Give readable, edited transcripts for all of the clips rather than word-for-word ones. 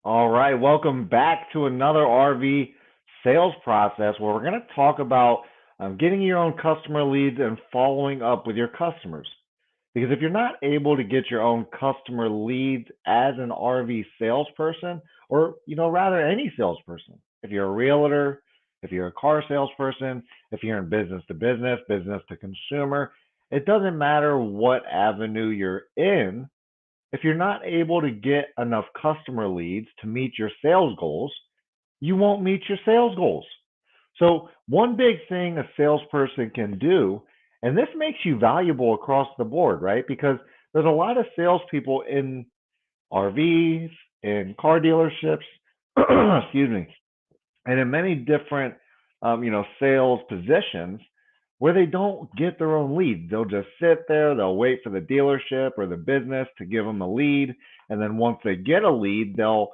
All right, welcome back to another RV sales process where we're going to talk about getting your own customer leads and following up with your customers. Because if you're not able to get your own customer leads as an RV salesperson, or rather any salesperson, if you're a realtor, if you're a car salesperson, if you're in business to business, business to consumer, it doesn't matter what avenue you're in if you're not able to get enough customer leads to meet your sales goals, you won't meet your sales goals. So, one big thing a salesperson can do, and this makes you valuable across the board, right? Because there's a lot of salespeople in RVs, in car dealerships, excuse me, and in many different sales positions where they don't get their own leads. They'll just sit there, they'll wait for the dealership or the business to give them a lead, and then once they get a lead, they'll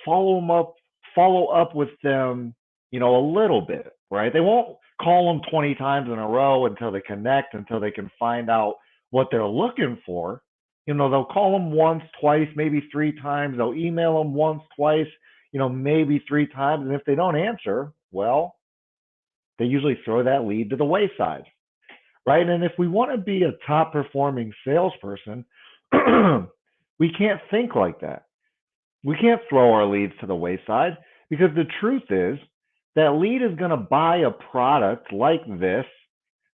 follow them up follow up with them, a little bit, right? They won't call them 20 times in a row until they connect, until they can find out what they're looking for. They'll call them once, twice, maybe three times. They'll email them once, twice, maybe three times. And if they don't answer, well, they usually throw that lead to the wayside, right? And if we want to be a top performing salesperson, we can't think like that. We can't throw our leads to the wayside because the truth is that lead is going to buy a product like this,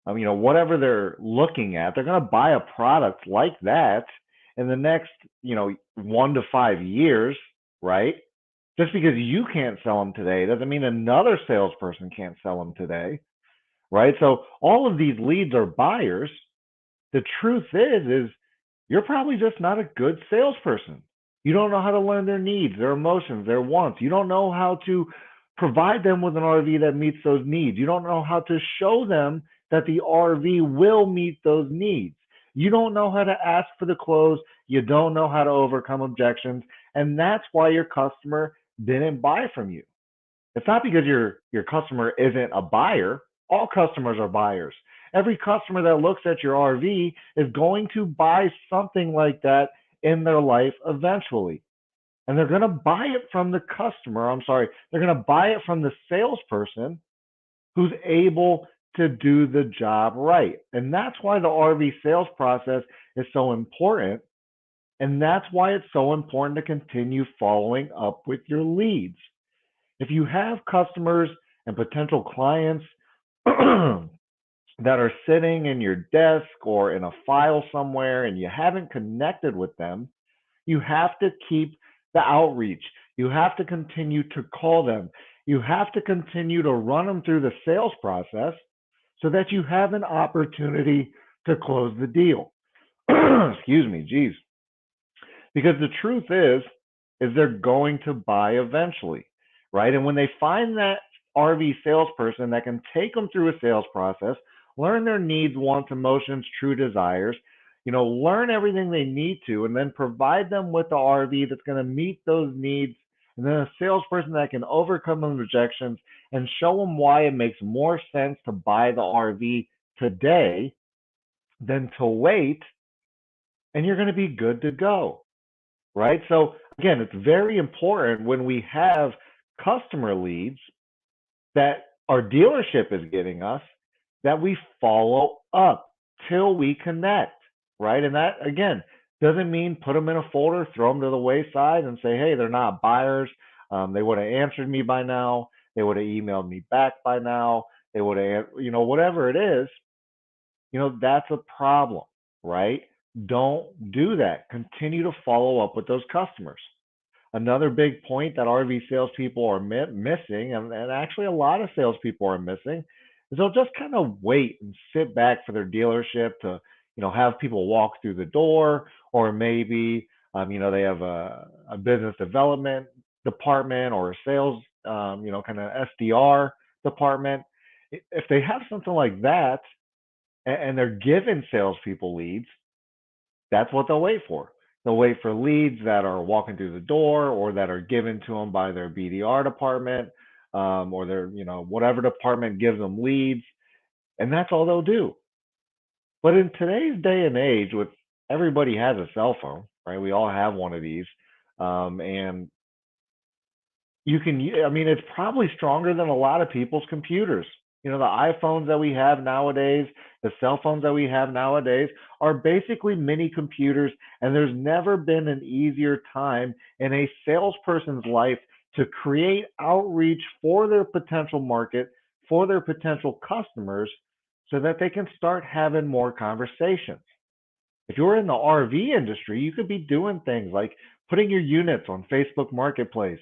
whatever they're looking at, they're going to buy a product like that in the next, 1 to 5 years, right? Just because you can't sell them today doesn't mean another salesperson can't sell them today, right? So all of these leads are buyers. The truth is you're probably just not a good salesperson. You don't know how to learn their needs, their emotions, their wants. You don't know how to provide them with an RV that meets those needs. You don't know how to show them that the RV will meet those needs. You don't know how to ask for the close. You don't know how to overcome objections. And that's why your customer didn't buy from you. It's not because your customer isn't a buyer. All customers are buyers. Every customer that looks at your RV is going to buy something like that in their life eventually. And they're going to buy it from the customer. I'm sorry, they're going to buy it from the salesperson who's able to do the job right. And that's why the RV sales process is so important. And that's why it's so important to continue following up with your leads. If you have customers and potential clients that are sitting in your desk or in a file somewhere and you haven't connected with them, you have to keep the outreach. You have to continue to call them. You have to continue to run them through the sales process so that you have an opportunity to close the deal. Excuse me, geez. Because the truth is they're going to buy eventually, right? And when they find that RV salesperson that can take them through a sales process, learn their needs, wants, emotions, true desires, learn everything they need to, and then provide them with the RV that's going to meet those needs, and then a salesperson that can overcome those rejections and show them why it makes more sense to buy the RV today than to wait, and you're going to be good to go, right? So again, it's very important when we have customer leads that our dealership is getting us that we follow up till we connect, right? And that, again, doesn't mean put them in a folder, throw them to the wayside and say, hey, they're not buyers. They would have answered me by now. They would have emailed me back by now. They would have, whatever it is, that's a problem, right? Don't do that. Continue to follow up with those customers. Another big point that RV salespeople are missing, and actually a lot of salespeople are missing, is they'll just kind of wait and sit back for their dealership to, have people walk through the door, or maybe, they have a business development department or a sales, kind of SDR department. If they have something like that, and they're giving salespeople leads, that's what they'll wait for. They'll wait for leads that are walking through the door or that are given to them by their BDR department, or their, whatever department gives them leads. And that's all they'll do. But in today's day and age, with everybody has a cell phone, right? We all have one of these. And I mean, it's probably stronger than a lot of people's computers. The iPhones that we have nowadays, the cell phones that we have nowadays are basically mini computers, and there's never been an easier time in a salesperson's life to create outreach for their potential market, for their potential customers, so that they can start having more conversations. If you're in the RV industry, you could be doing things like putting your units on Facebook Marketplace,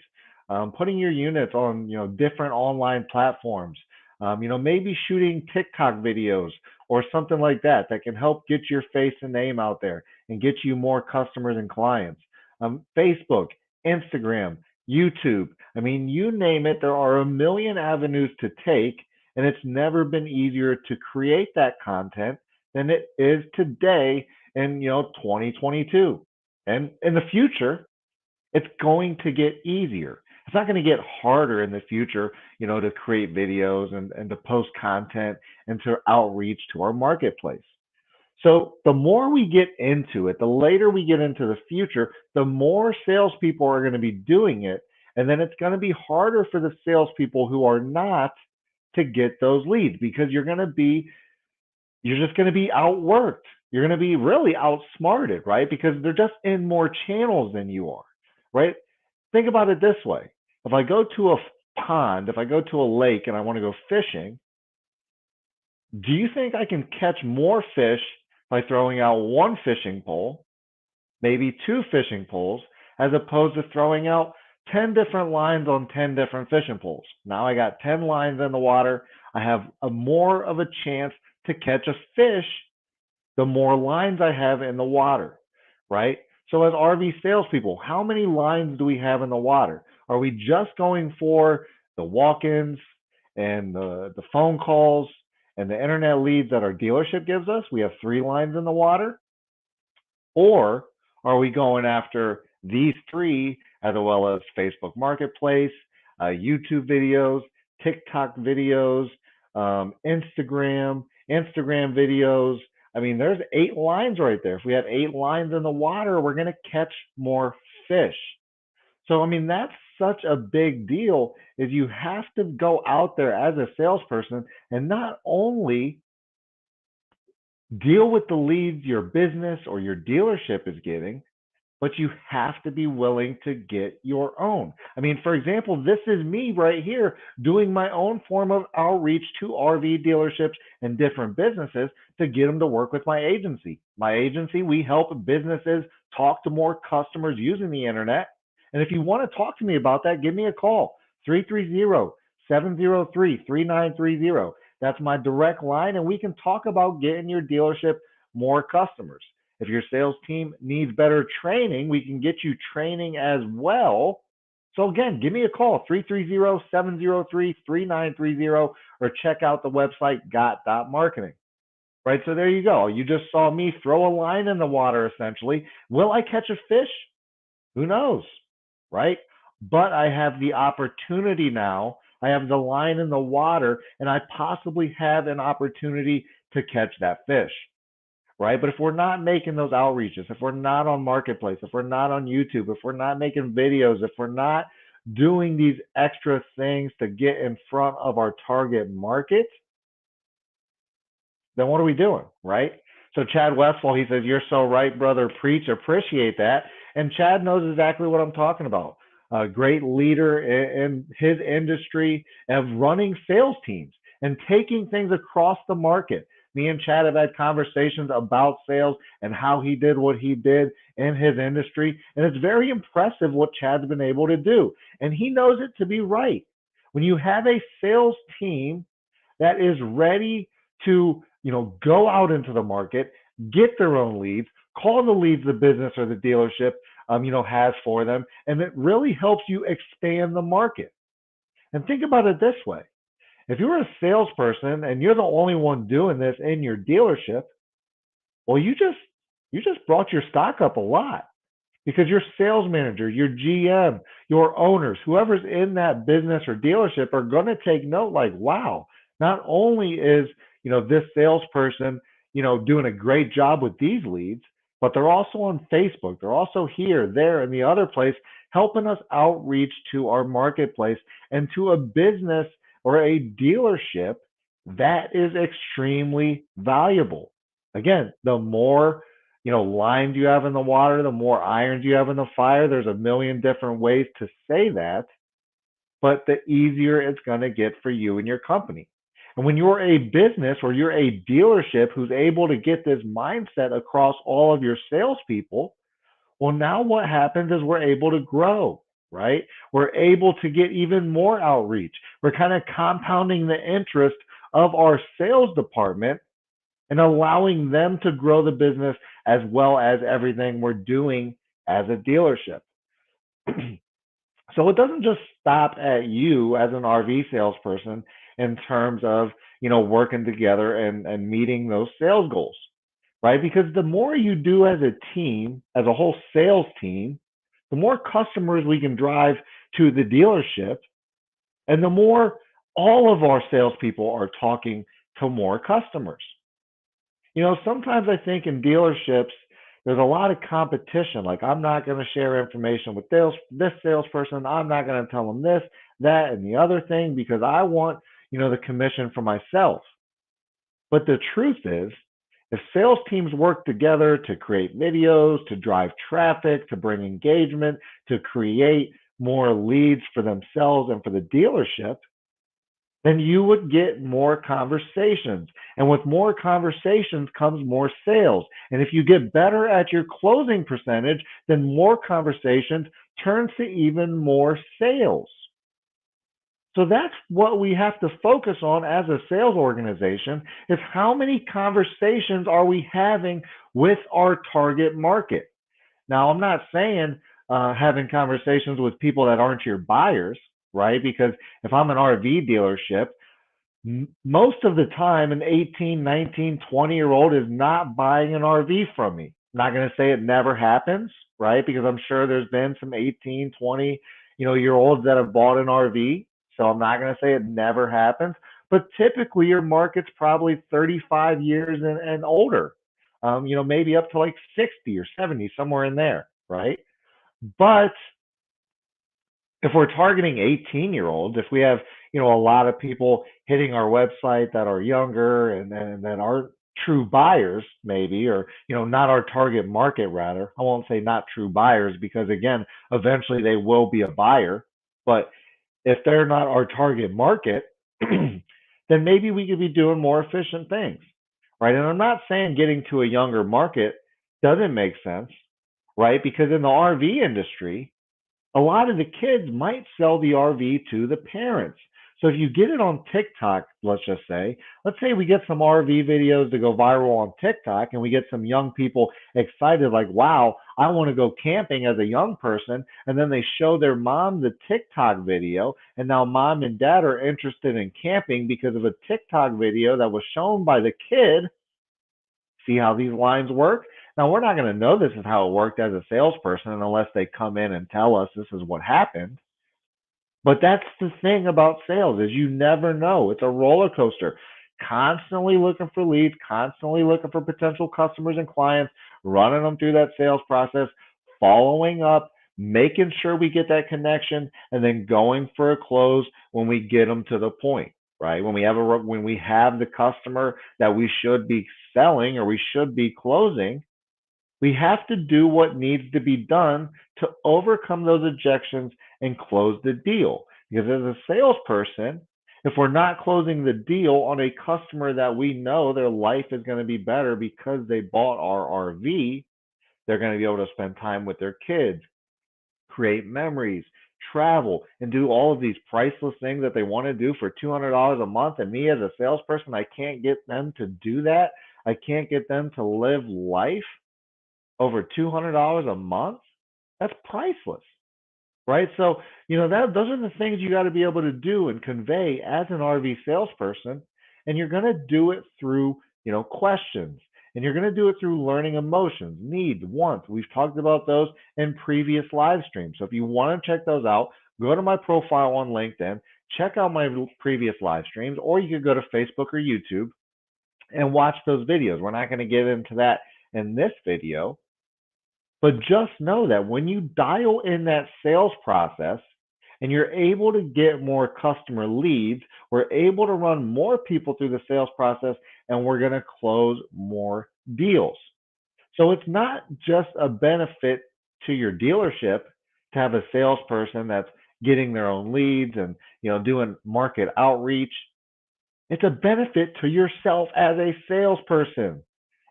putting your units on different online platforms. Maybe shooting TikTok videos or something like that that can help get your face and name out there and get you more customers and clients. Facebook, Instagram, YouTube. I mean, you name it, there are a million avenues to take, and it's never been easier to create that content than it is today in 2022. And in the future, it's going to get easier. It's not going to get harder in the future, to create videos and to post content and to outreach to our marketplace. So the more we get into it, the later we get into the future, the more salespeople are going to be doing it. And then it's going to be harder for the salespeople who are not to get those leads, because you're just going to be outworked. You're going to be really outsmarted, right? Because they're just in more channels than you are, right? Think about it this way. If I go to a pond, if I go to a lake and I want to go fishing, do you think I can catch more fish by throwing out one fishing pole, maybe two fishing poles, as opposed to throwing out 10 different lines on 10 different fishing poles? Now I got 10 lines in the water. I have more of a chance to catch a fish the more lines I have in the water, right? So as RV salespeople, how many lines do we have in the water? Are we just going for the walk-ins and the phone calls and the internet leads that our dealership gives us? We have 3 lines in the water. Or are we going after these 3 as well as Facebook Marketplace, YouTube videos, TikTok videos, Instagram videos? I mean, there's 8 lines right there. If we have 8 lines in the water, we're going to catch more fish. So, I mean, that's such a big deal, is you have to go out there as a salesperson and not only deal with the leads your business or your dealership is getting, but you have to be willing to get your own. I mean, for example, this is me right here doing my own form of outreach to RV dealerships and different businesses to get them to work with my agency. My agency, we help businesses talk to more customers using the internet. And if you want to talk to me about that, give me a call, 330-703-3930. That's my direct line, and we can talk about getting your dealership more customers. If your sales team needs better training, we can get you training as well. So again, give me a call, 330-703-3930, or check out the website got.marketing. Right? So there you go. You just saw me throw a line in the water, essentially. Will I catch a fish? Who knows? Right? But I have the opportunity now. I have the line in the water, and I possibly have an opportunity to catch that fish. Right? But if we're not making those outreaches, if we're not on Marketplace, if we're not on YouTube, if we're not making videos, if we're not doing these extra things to get in front of our target market, then what are we doing, right? So Chad Westfall, he says, "You're so right, brother. Preach. Appreciate that." And Chad knows exactly what I'm talking about. A great leader in his industry of running sales teams and taking things across the market. Me and Chad have had conversations about sales and how he did what he did in his industry. And it's very impressive what Chad's been able to do. And he knows it to be right. When you have a sales team that is ready to, go out into the market, get their own leads, call the leads the business or the dealership, has for them, and it really helps you expand the market. And think about it this way. If you're a salesperson and you're the only one doing this in your dealership, well, you just brought your stock up a lot, because your sales manager, your GM, your owners, whoever's in that business or dealership are going to take note, like, wow, not only is, this salesperson, doing a great job with these leads, but they're also on Facebook. They're also here, there, and the other place helping us outreach to our marketplace and to a business or a dealership that is extremely valuable. Again, the more lines you have in the water, the more irons you have in the fire. There's a million different ways to say that, but the easier it's going to get for you and your company. And when you're a business or you're a dealership who's able to get this mindset across all of your salespeople, well, now what happens is we're able to grow, right? We're able to get even more outreach. We're kind of compounding the interest of our sales department and allowing them to grow the business as well as everything we're doing as a dealership. So it doesn't just stop at you as an RV salesperson in terms of, working together and meeting those sales goals, right? Because the more you do as a team, as a whole sales team, the more customers we can drive to the dealership, and the more all of our salespeople are talking to more customers. Sometimes I think in dealerships, there's a lot of competition. Like, I'm not going to share information with this salesperson. I'm not going to tell them this, that, and the other thing because I want, the commission for myself. But the truth is, if sales teams work together to create videos, to drive traffic, to bring engagement, to create more leads for themselves and for the dealership, then you would get more conversations. And with more conversations comes more sales. And if you get better at your closing percentage, then more conversations turns to even more sales. So that's what we have to focus on as a sales organization, is how many conversations are we having with our target market. Now, I'm not saying having conversations with people that aren't your buyers, right? Because if I'm an RV dealership, most of the time an 18, 19, 20-year-old is not buying an RV from me. I'm not going to say it never happens, right? Because I'm sure there's been some 18, 20, year olds that have bought an RV. So I'm not going to say it never happens, but typically your market's probably 35 years and older, maybe up to like 60 or 70, somewhere in there, right? But if we're targeting 18-year-olds, if we have, a lot of people hitting our website that are younger and that aren't true buyers, maybe, or, not our target market, rather. I won't say not true buyers because, again, eventually they will be a buyer. But if they're not our target market, then maybe we could be doing more efficient things, right? And I'm not saying getting to a younger market doesn't make sense, right? Because in the RV industry, a lot of the kids might sell the RV to the parents. So if you get it on TikTok, let's say we get some RV videos to go viral on TikTok and we get some young people excited, like, wow, I want to go camping as a young person. And then they show their mom the TikTok video. And now mom and dad are interested in camping because of a TikTok video that was shown by the kid. See how these lines work? Now, we're not going to know this is how it worked as a salesperson unless they come in and tell us this is what happened. But that's the thing about sales, is you never know. It's a roller coaster. Constantly looking for leads, constantly looking for potential customers and clients, running them through that sales process, following up, making sure we get that connection, and then going for a close when we get them to the point, right? When we have the customer that we should be selling or we should be closing, we have to do what needs to be done to overcome those objections and close the deal. Because as a salesperson, if we're not closing the deal on a customer that we know their life is going to be better because they bought our RV, they're going to be able to spend time with their kids, create memories, travel, and do all of these priceless things that they want to do for $200 a month. And me as a salesperson, I can't get them to do that. I can't get them to live life over $200 a month. That's priceless, right? So, those are the things you got to be able to do and convey as an RV salesperson. And you're going to do it through, questions. And you're going to do it through learning emotions, needs, wants. We've talked about those in previous live streams. So if you want to check those out, go to my profile on LinkedIn, check out my previous live streams, or you could go to Facebook or YouTube and watch those videos. We're not going to get into that in this video. But just know that when you dial in that sales process and you're able to get more customer leads, we're able to run more people through the sales process and we're going to close more deals. So it's not just a benefit to your dealership to have a salesperson that's getting their own leads and doing market outreach. It's a benefit to yourself as a salesperson.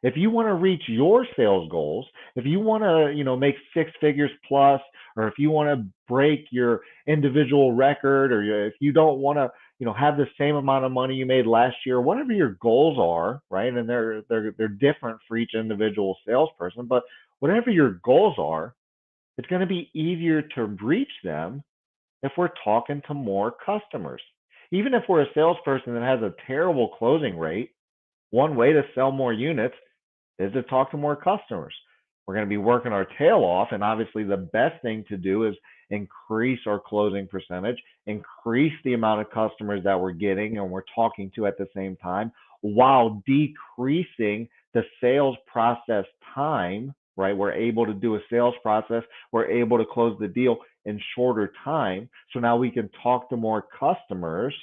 If you want to reach your sales goals, if you want to, make six figures plus, or if you want to break your individual record, or if you don't want to, have the same amount of money you made last year, whatever your goals are, right? And they're different for each individual salesperson, but whatever your goals are, it's going to be easier to reach them if we're talking to more customers. Even if we're a salesperson that has a terrible closing rate, one way to sell more units is to talk to more customers. We're going to be working our tail off, and obviously the best thing to do is increase our closing percentage, increase the amount of customers that we're getting and we're talking to at the same time, while decreasing the sales process time, right? We're able to do a sales process, we're able to close the deal in shorter time. So now we can talk to more customers.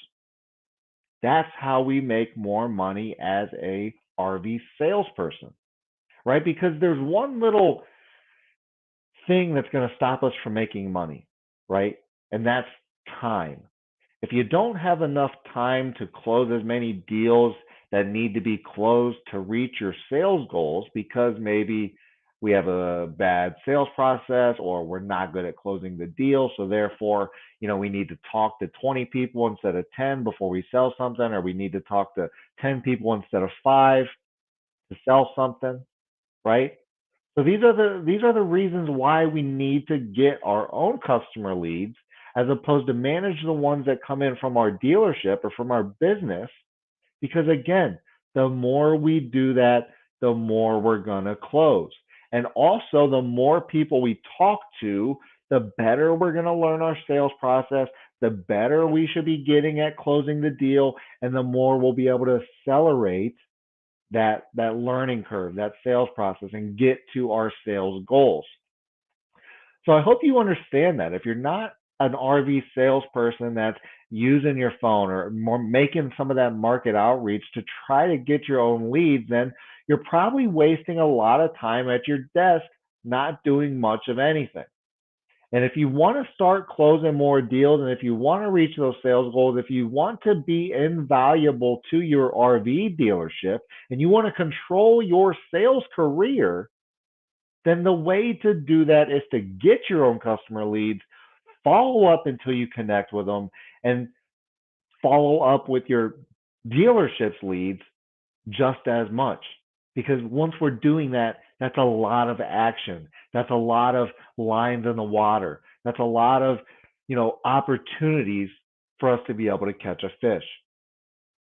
That's how we make more money as a RV salesperson, right? Because there's one little thing that's going to stop us from making money, right? And that's time. If you don't have enough time to close as many deals that need to be closed to reach your sales goals, because maybe we have a bad sales process or we're not good at closing the deal, so therefore, we need to talk to 20 people instead of 10 before we sell something, or we need to talk to 10 people instead of 5 to sell something, right? So these are the reasons why we need to get our own customer leads as opposed to manage the ones that come in from our dealership or from our business. Because again, the more we do that, the more we're going to close. And also, the more people we talk to, the better we're going to learn our sales process, the better we should be getting at closing the deal, and the more we'll be able to accelerate that learning curve, that sales process, and get to our sales goals. So I hope you understand that. If you're not an RV salesperson that's using your phone or more making some of that market outreach to try to get your own leads, then you're probably wasting a lot of time at your desk not doing much of anything. And if you want to start closing more deals, and if you want to reach those sales goals, if you want to be invaluable to your RV dealership and you want to control your sales career, then the way to do that is to get your own customer leads, follow up until you connect with them, and follow up with your dealership's leads just as much. Because once we're doing that, that's a lot of action. That's a lot of lines in the water. That's a lot of, opportunities for us to be able to catch a fish.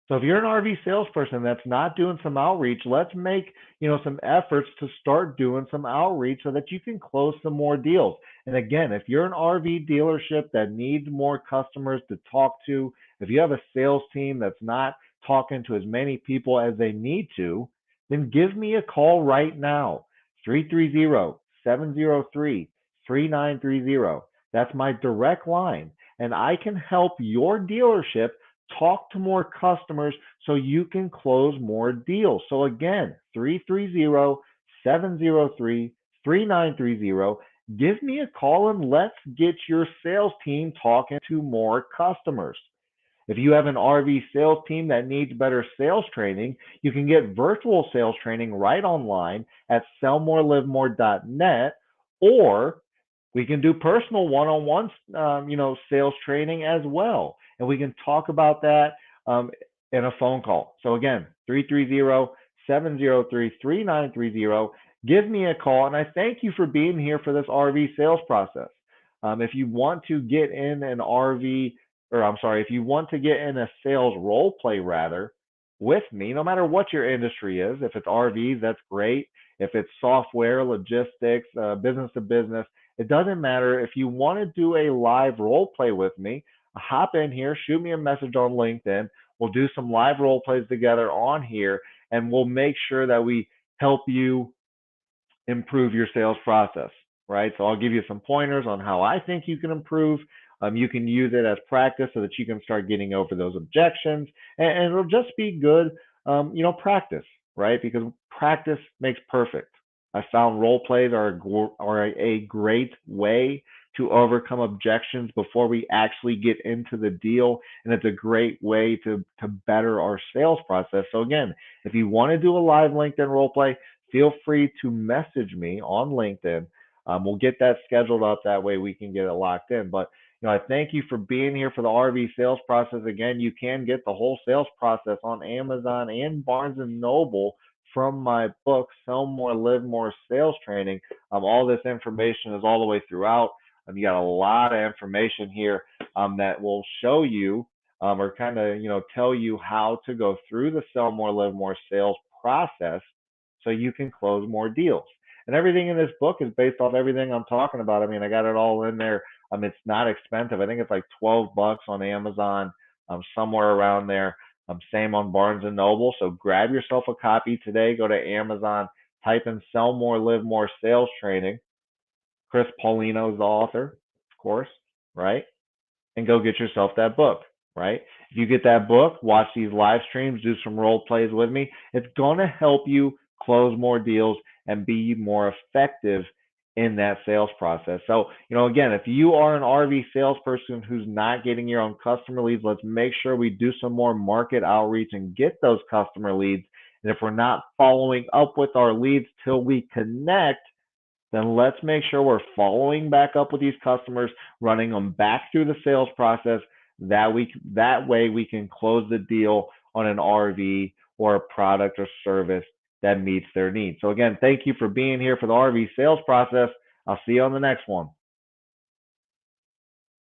So if you're an RV salesperson that's not doing some outreach, let's make, some efforts to start doing some outreach so that you can close some more deals. And again, if you're an RV dealership that needs more customers to talk to, if you have a sales team that's not talking to as many people as they need to, then give me a call right now. 330-703-3930. That's my direct line. And I can help your dealership talk to more customers so you can close more deals. So again, 330-703-3930. Give me a call and let's get your sales team talking to more customers. If you have an RV sales team that needs better sales training, you can get virtual sales training right online at sellmorelivemore.net, or we can do personal one-on-one, sales training as well. And we can talk about that in a phone call. So again, 330-703-3930. Give me a call, and I thank you for being here for this RV sales process. If you want to get in an RV, or I'm sorry, if you want to get in a sales role play rather with me, no matter what your industry is, if it's RVs, that's great. If it's software, logistics, business to business, it doesn't matter. If you want to do a live role play with me, hop in here, shoot me a message on LinkedIn. We'll do some live role plays together on here, and we'll make sure that we help you improve your sales process, right? So I'll give you some pointers on how I think you can improve. You can use it as practice so that you can start getting over those objections, and it'll just be good, practice, right? Because practice makes perfect. I found role plays are a great way to overcome objections before we actually get into the deal, and it's a great way to better our sales process. So again, if you want to do a live LinkedIn role play, feel free to message me on LinkedIn. We'll get that scheduled up. That way we can get it locked in. But I thank you for being here for the RV sales process. Again, you can get the whole sales process on Amazon and Barnes and Noble from my book, Sell More, Live More Sales Training. All this information is all the way throughout. You got a lot of information here that will show you or kind of tell you how to go through the Sell More, Live More sales process so you can close more deals. And everything in this book is based off everything I'm talking about. I mean, I got it all in there. It's not expensive. I think it's like $12 on Amazon, somewhere around there. Same on Barnes and Noble. So grab yourself a copy today. Go to Amazon, type in "Sell More, Live More Sales Training." Chris Paulino's the author, of course, right? And go get yourself that book, right? If you get that book, watch these live streams, do some role plays with me. It's going to help you close more deals and be more effective in that sales process. So, again, if you are an RV salesperson who's not getting your own customer leads, let's make sure we do some more market outreach and get those customer leads. And if we're not following up with our leads till we connect, then let's make sure we're following back up with these customers, running them back through the sales process. That way we can close the deal on an RV or a product or service that meets their needs. So again, thank you for being here for the RV sales process. I'll see you on the next one.